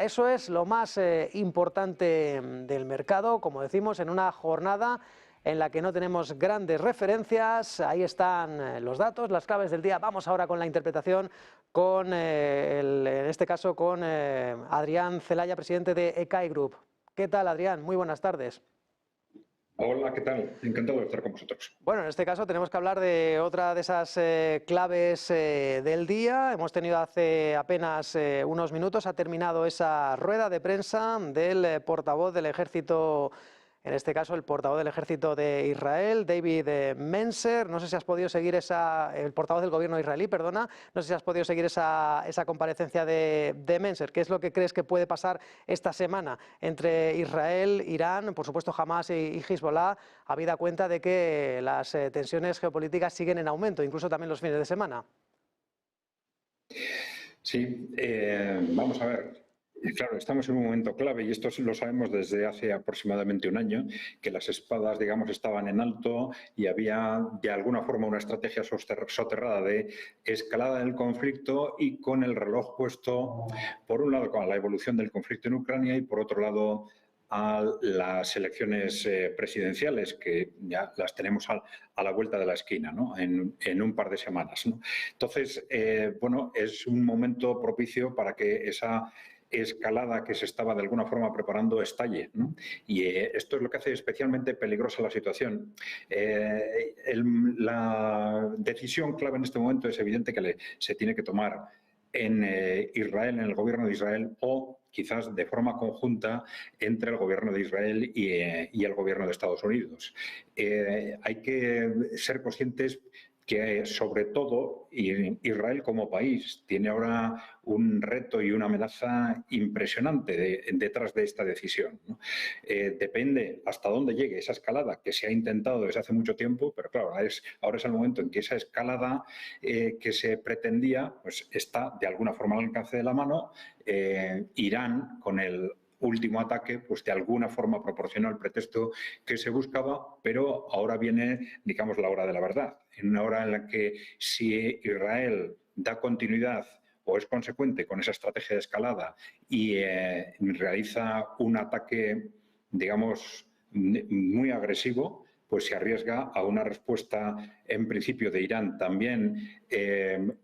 Eso es lo más importante del mercado, como decimos, en una jornada en la que no tenemos grandes referencias. Ahí están los datos, las claves del día. Vamos ahora con la interpretación, en este caso con Adrián Celaya, presidente de Ecae Group. ¿Qué tal, Adrián? Muy buenas tardes. Hola, ¿qué tal? Encantado de estar con vosotros. Bueno, en este caso tenemos que hablar de otra de esas claves del día. Hemos tenido hace apenas unos minutos, ha terminado esa rueda de prensa del portavoz del ejército, en este caso el portavoz del ejército de Israel, David Mencer. No sé si has podido seguir el portavoz del gobierno israelí, perdona, no sé si has podido seguir esa comparecencia de Mencer. ¿Qué es lo que crees que puede pasar esta semana entre Israel, Irán, por supuesto Hamás y Hezbollah, habida cuenta de que las tensiones geopolíticas siguen en aumento, incluso también los fines de semana? Sí, vamos a ver. Claro, estamos en un momento clave y esto lo sabemos desde hace aproximadamente un año, que las espadas, digamos, estaban en alto y había de alguna forma una estrategia soterrada de escalada del conflicto y con el reloj puesto, por un lado, con la evolución del conflicto en Ucrania y por otro lado, a las elecciones presidenciales, que ya las tenemos a la vuelta de la esquina, ¿no? en un par de semanas, ¿no? Entonces, bueno, es un momento propicio para que esa escalada que se estaba de alguna forma preparando estalle, ¿no? Y esto es lo que hace especialmente peligrosa la situación. La decisión clave en este momento es evidente que se tiene que tomar en Israel, en el gobierno de Israel, o quizás de forma conjunta entre el gobierno de Israel y el gobierno de Estados Unidos. Hay que ser conscientes que, sobre todo, Israel como país tiene ahora un reto y una amenaza impresionante detrás de esta decisión, ¿no? Depende hasta dónde llegue esa escalada que se ha intentado desde hace mucho tiempo, pero claro, ahora es el momento en que esa escalada que se pretendía pues está de alguna forma al alcance de la mano. Irán, con el último ataque, pues de alguna forma proporcionó el pretexto que se buscaba, pero ahora viene, digamos, la hora de la verdad. En una hora en la que si Israel da continuidad o es consecuente con esa estrategia de escalada y realiza un ataque, digamos, muy agresivo, pues se arriesga a una respuesta, en principio, de Irán también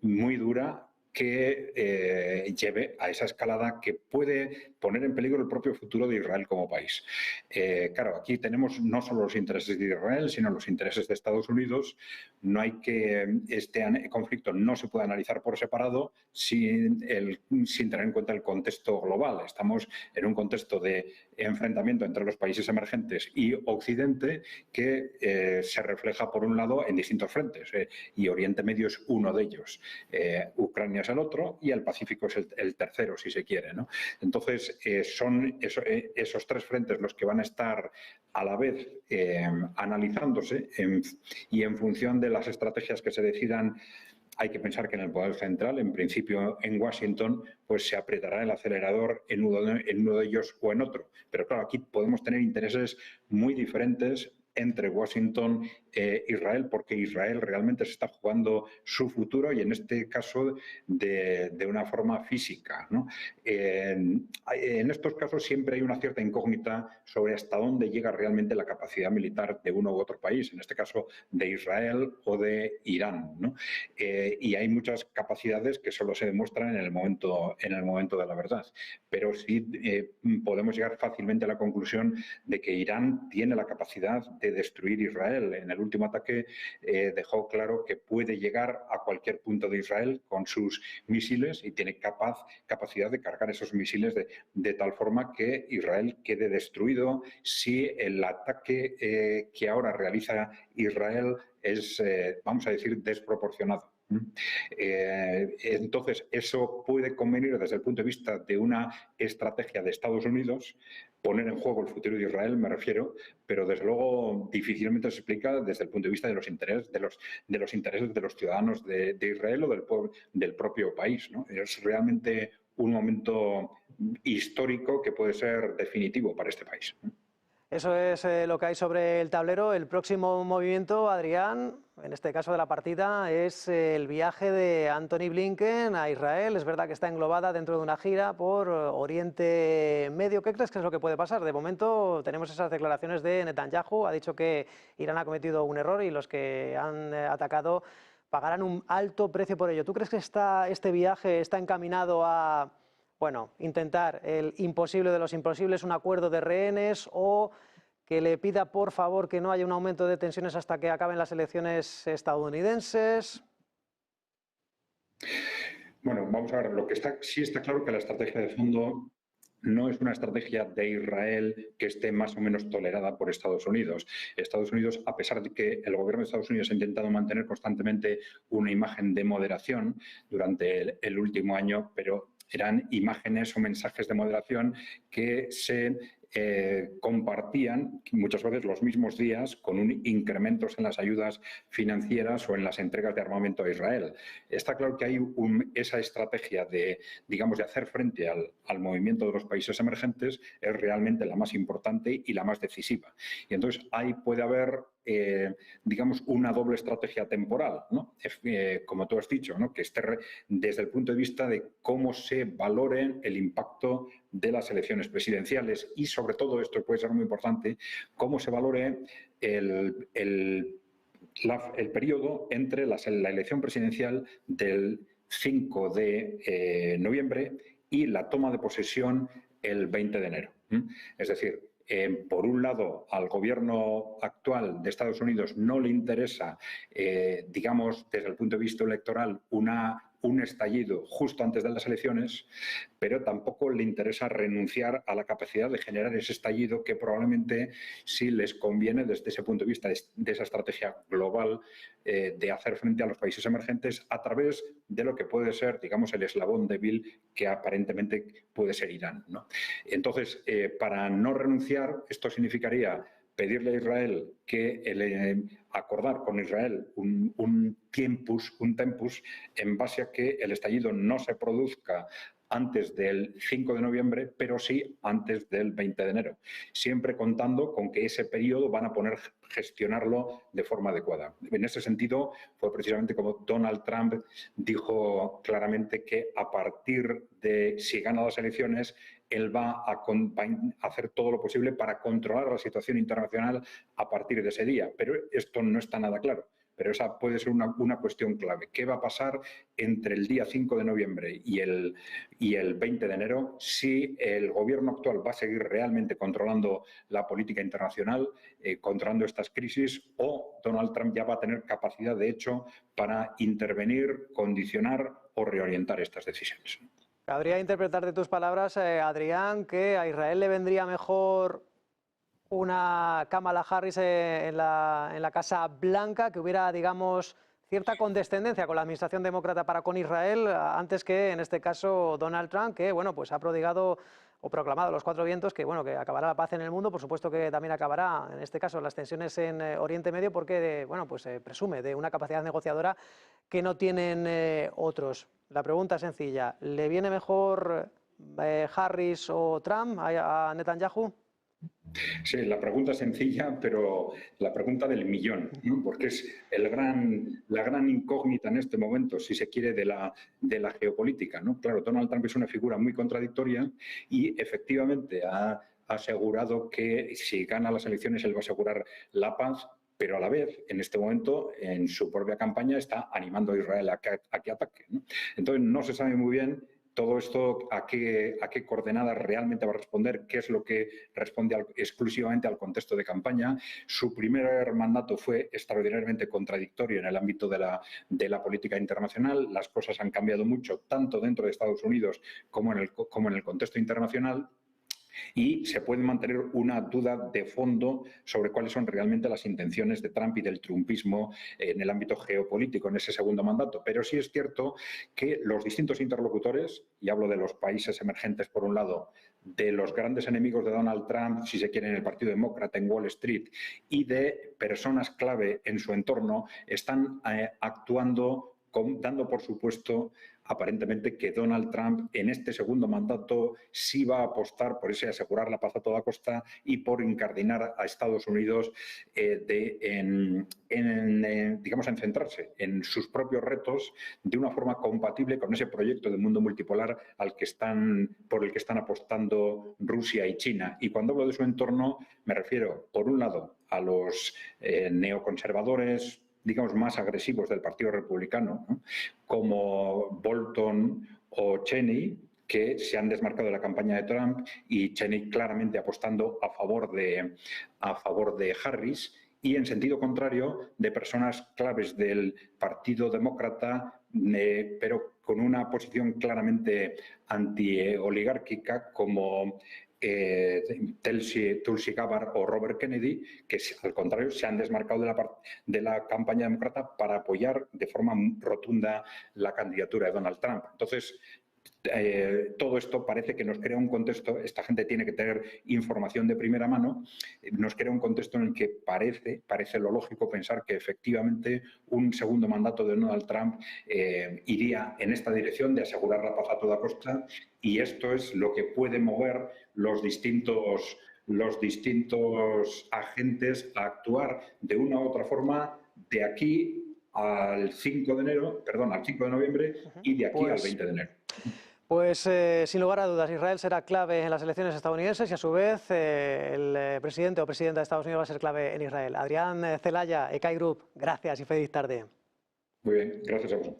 muy dura, que lleve a esa escalada que puede poner en peligro el propio futuro de Israel como país. Claro, aquí tenemos no solo los intereses de Israel, sino los intereses de Estados Unidos. No hay que este conflicto no se puede analizar por separado sin tener en cuenta el contexto global. Estamos en un contexto de enfrentamiento entre los países emergentes y Occidente que se refleja, por un lado, en distintos frentes, y Oriente Medio es uno de ellos. Ucrania es el otro y el Pacífico es el tercero, si se quiere, ¿no? Entonces, son esos tres frentes los que van a estar a la vez analizándose y en función de las estrategias que se decidan. Hay que pensar que en el poder central, en principio en Washington, pues se apretará el acelerador en uno de ellos o en otro. Pero claro, aquí podemos tener intereses muy diferentes entre Washington e Israel, porque Israel realmente se está jugando su futuro y en este caso de una forma física, ¿no? En estos casos siempre hay una cierta incógnita sobre hasta dónde llega realmente la capacidad militar de uno u otro país, en este caso de Israel o de Irán, ¿no? Y hay muchas capacidades que solo se demuestran en el momento de la verdad. Pero sí podemos llegar fácilmente a la conclusión de que Irán tiene la capacidad de destruir Israel. En el último ataque dejó claro que puede llegar a cualquier punto de Israel con sus misiles y tiene capacidad de cargar esos misiles de tal forma que Israel quede destruido si el ataque que ahora realiza Israel es, vamos a decir, desproporcionado. Entonces, eso puede convenir desde el punto de vista de una estrategia de Estados Unidos, poner en juego el futuro de Israel, me refiero, pero desde luego difícilmente se explica desde el punto de vista de los intereses de los ciudadanos de Israel o del propio país, ¿no? Es realmente un momento histórico que puede ser definitivo para este país. Eso es lo que hay sobre el tablero. El próximo movimiento, Adrián, en este caso de la partida, es el viaje de Antony Blinken a Israel. Es verdad que está englobada dentro de una gira por Oriente Medio. ¿Qué crees que es lo que puede pasar? De momento tenemos esas declaraciones de Netanyahu. Ha dicho que Irán ha cometido un error y los que han atacado pagarán un alto precio por ello. ¿Tú crees que este viaje está encaminado a, bueno, intentar el imposible de los imposibles, un acuerdo de rehenes, o que le pida por favor que no haya un aumento de tensiones hasta que acaben las elecciones estadounidenses? Bueno, vamos a ver, sí está claro que la estrategia de fondo no es una estrategia de Israel que esté más o menos tolerada por Estados Unidos. Estados Unidos, a pesar de que el gobierno de Estados Unidos ha intentado mantener constantemente una imagen de moderación durante el último año, pero eran imágenes o mensajes de moderación que se compartían muchas veces los mismos días con incrementos en las ayudas financieras o en las entregas de armamento a Israel. Está claro que hay esa estrategia de, digamos, de hacer frente al movimiento de los países emergentes es realmente la más importante y la más decisiva. Y entonces ahí puede haber digamos, una doble estrategia temporal, ¿no? Como tú has dicho, ¿no? Que esté desde el punto de vista de cómo se valore el impacto de las elecciones presidenciales y, sobre todo, esto puede ser muy importante, cómo se valore el periodo entre la elección presidencial del 5 de noviembre y la toma de posesión el 20 de enero. Es decir, por un lado, al gobierno actual de Estados Unidos no le interesa, digamos, desde el punto de vista electoral, un estallido justo antes de las elecciones, pero tampoco le interesa renunciar a la capacidad de generar ese estallido que probablemente sí les conviene desde ese punto de vista de esa estrategia global de hacer frente a los países emergentes a través de lo que puede ser, digamos, el eslabón débil que aparentemente puede ser Irán, ¿no? Entonces, para no renunciar, esto significaría pedirle a Israel que acordar con Israel un tempus en base a que el estallido no se produzca antes del 5 de noviembre, pero sí antes del 20 de enero, siempre contando con que ese periodo van a gestionarlo de forma adecuada. En ese sentido, fue precisamente como Donald Trump dijo claramente que a partir de si gana las elecciones, él va a hacer todo lo posible para controlar la situación internacional a partir de ese día. Pero esto no está nada claro. Pero esa puede ser una cuestión clave. ¿Qué va a pasar entre el día 5 de noviembre y el 20 de enero si el gobierno actual va a seguir realmente controlando la política internacional, controlando estas crisis, o Donald Trump ya va a tener capacidad, de hecho, para intervenir, condicionar o reorientar estas decisiones? Cabría interpretar de tus palabras, Adrián, que a Israel le vendría mejor una Kamala Harris en la Casa Blanca, que hubiera, digamos, cierta condescendencia con la administración demócrata para con Israel, antes que, en este caso, Donald Trump, que, bueno, pues ha prodigado o proclamado a los cuatro vientos que, bueno, que acabará la paz en el mundo. Por supuesto que también acabará, en este caso, las tensiones en Oriente Medio, porque, bueno, pues presume de una capacidad negociadora que no tienen otros. La pregunta es sencilla: ¿le viene mejor Harris o Trump a Netanyahu? Sí, la pregunta es sencilla, pero la pregunta del millón, ¿no? Porque es la gran incógnita en este momento, si se quiere, de la geopolítica, ¿no? Claro, Donald Trump es una figura muy contradictoria y efectivamente ha asegurado que si gana las elecciones él va a asegurar la paz, pero a la vez, en este momento, en su propia campaña, está animando a Israel a que ataque, ¿no? Entonces, no se sabe muy bien todo esto a qué coordenadas realmente va a responder, qué es lo que responde exclusivamente al contexto de campaña. Su primer mandato fue extraordinariamente contradictorio en el ámbito de la política internacional. Las cosas han cambiado mucho, tanto dentro de Estados Unidos como en el contexto internacional. Y se puede mantener una duda de fondo sobre cuáles son realmente las intenciones de Trump y del trumpismo en el ámbito geopolítico en ese segundo mandato. Pero sí es cierto que los distintos interlocutores, y hablo de los países emergentes por un lado, de los grandes enemigos de Donald Trump, si se quiere, en el Partido Demócrata, en Wall Street, y de personas clave en su entorno, están actuando dando por supuesto aparentemente que Donald Trump en este segundo mandato sí va a apostar por ese asegurar la paz a toda costa y por incardinar a Estados Unidos digamos, en centrarse en sus propios retos de una forma compatible con ese proyecto de mundo multipolar por el que están apostando Rusia y China. Y cuando hablo de su entorno, me refiero, por un lado, a los neoconservadores, digamos, más agresivos del Partido Republicano, ¿no?, como Bolton o Cheney, que se han desmarcado de la campaña de Trump, y Cheney claramente apostando a favor de Harris, y en sentido contrario de personas claves del Partido Demócrata, pero con una posición claramente anti-oligárquica, como Tulsi Gabbard o Robert Kennedy, que al contrario se han desmarcado de la campaña demócrata para apoyar de forma rotunda la candidatura de Donald Trump. Entonces, todo esto parece que nos crea un contexto, esta gente tiene que tener información de primera mano, nos crea un contexto en el que parece lo lógico pensar que efectivamente un segundo mandato de Donald Trump iría en esta dirección de asegurar la paz a toda costa, y esto es lo que puede mover los distintos agentes a actuar de una u otra forma de aquí al 5 de noviembre y de aquí al 20 de enero. Pues sin lugar a dudas, Israel será clave en las elecciones estadounidenses y a su vez el presidente o presidenta de Estados Unidos va a ser clave en Israel. Adrián Celaya, EKAI Group, gracias y feliz tarde. Muy bien, gracias a vosotros.